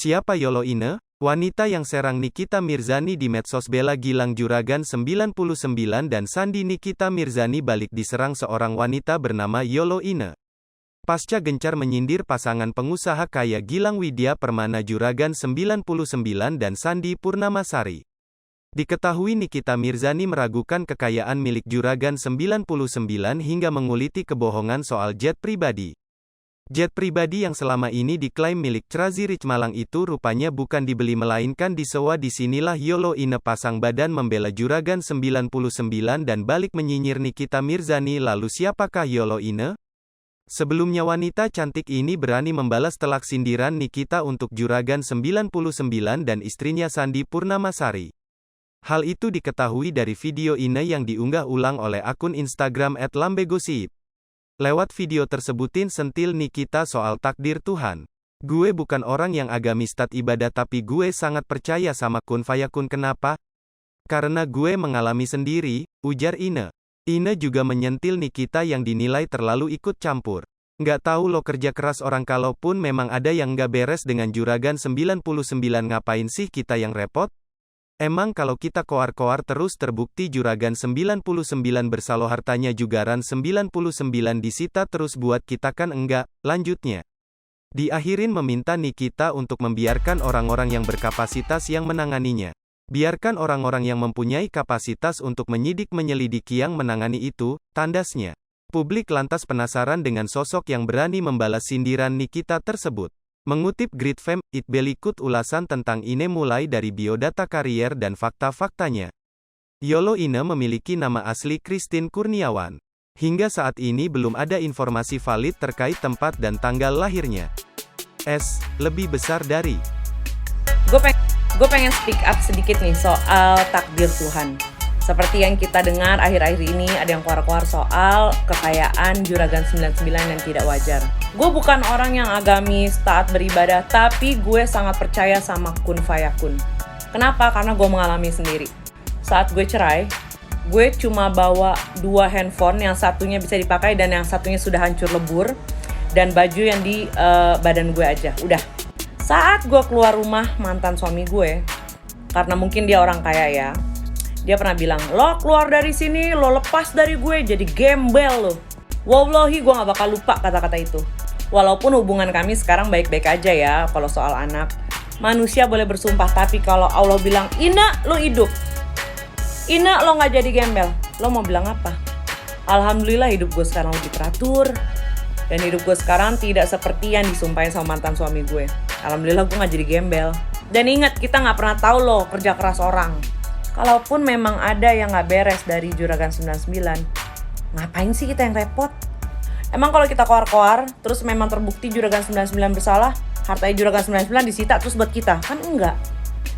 Siapa Yolo Ine? Wanita yang serang Nikita Mirzani di medsos bela Gilang Juragan 99 dan Sandi. Nikita Mirzani balik diserang seorang wanita bernama Yolo Ine. Pasca gencar menyindir pasangan pengusaha kaya Gilang Widya Permana Juragan 99 dan Sandi Purnamasari. Diketahui Nikita Mirzani meragukan kekayaan milik Juragan 99 hingga menguliti kebohongan soal jet pribadi. Jet pribadi yang selama ini diklaim milik Trazi Rich Malang itu rupanya bukan dibeli melainkan disewa. Disinilah Yolo Ine pasang badan membela Juragan 99 dan balik menyinyir Nikita Mirzani. Lalu siapakah Yolo Ine? Sebelumnya wanita cantik ini berani membalas telak sindiran Nikita untuk Juragan 99 dan istrinya Sandi Purnamasari. Hal itu diketahui dari video Ine yang diunggah ulang oleh akun Instagram @lambegosip. Lewat video tersebutin sentil Nikita soal takdir Tuhan. Gue bukan orang yang agamis taat ibadah tapi gue sangat percaya sama kun fayakun. Kenapa? Karena gue mengalami sendiri, ujar Ine. Ine juga menyentil Nikita yang dinilai terlalu ikut campur. Nggak tahu lo kerja keras orang, kalaupun memang ada yang nggak beres dengan Juragan 99 ngapain sih kita yang repot? Emang kalau kita koar-koar terus terbukti Juragan 99 bersalah, hartanya Jugaran 99 disita terus buat kita kan enggak, lanjutnya. Diakhirin meminta Nikita untuk membiarkan orang-orang yang berkapasitas yang menanganinya. Biarkan orang-orang yang mempunyai kapasitas untuk menyidik menyelidiki yang menangani itu, tandasnya. Publik lantas penasaran dengan sosok yang berani membalas sindiran Nikita tersebut. Mengutip Grid Fem, ikut ulasan tentang Ine mulai dari biodata karier dan fakta-faktanya. Yolo Ine memiliki nama asli Christine Kurniawan. Hingga saat ini belum ada informasi valid terkait tempat dan tanggal lahirnya. Lebih besar dari. Gue pengen speak up sedikit nih soal takdir Tuhan. Seperti yang kita dengar akhir-akhir ini ada yang keluar-keluar soal kekayaan Juragan 99 yang tidak wajar. Gue bukan orang yang agamis, taat beribadah, tapi gue sangat percaya sama kun fayakun. Kenapa? Karena gue mengalami sendiri. Saat gue cerai, gue cuma bawa 2 handphone, yang satunya bisa dipakai dan yang satunya sudah hancur lebur, dan baju yang di badan gue aja. Udah. Saat gue keluar rumah mantan suami gue, karena mungkin dia orang kaya ya, dia pernah bilang, lo keluar dari sini, lo lepas dari gue, jadi gembel lo. Wallahi gue gak bakal lupa kata-kata itu. Walaupun hubungan kami sekarang baik-baik aja ya, kalau soal anak. Manusia boleh bersumpah, tapi kalau Allah bilang, Ina lo hidup, Ina lo gak jadi gembel, lo mau bilang apa? Alhamdulillah hidup gue sekarang lebih teratur. Dan hidup gue sekarang tidak seperti yang disumpahin sama mantan suami gue. Alhamdulillah gue gak jadi gembel. Dan ingat, kita gak pernah tahu loh kerja keras orang. Kalaupun memang ada yang gak beres dari Juragan 99, ngapain sih kita yang repot? Emang kalau kita koar-koar, terus memang terbukti Juragan 99 bersalah, hartanya Juragan 99 disita terus buat kita? Kan enggak.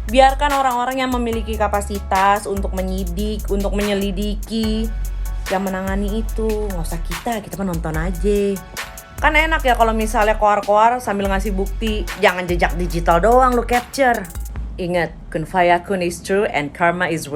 Biarkan orang-orang yang memiliki kapasitas untuk menyidik, untuk menyelidiki, yang menangani itu. Nggak usah kita kan nonton aja. Kan enak ya kalau misalnya koar-koar sambil ngasih bukti, jangan jejak digital doang lu capture. Ingat, kun fayakun is true and karma is real.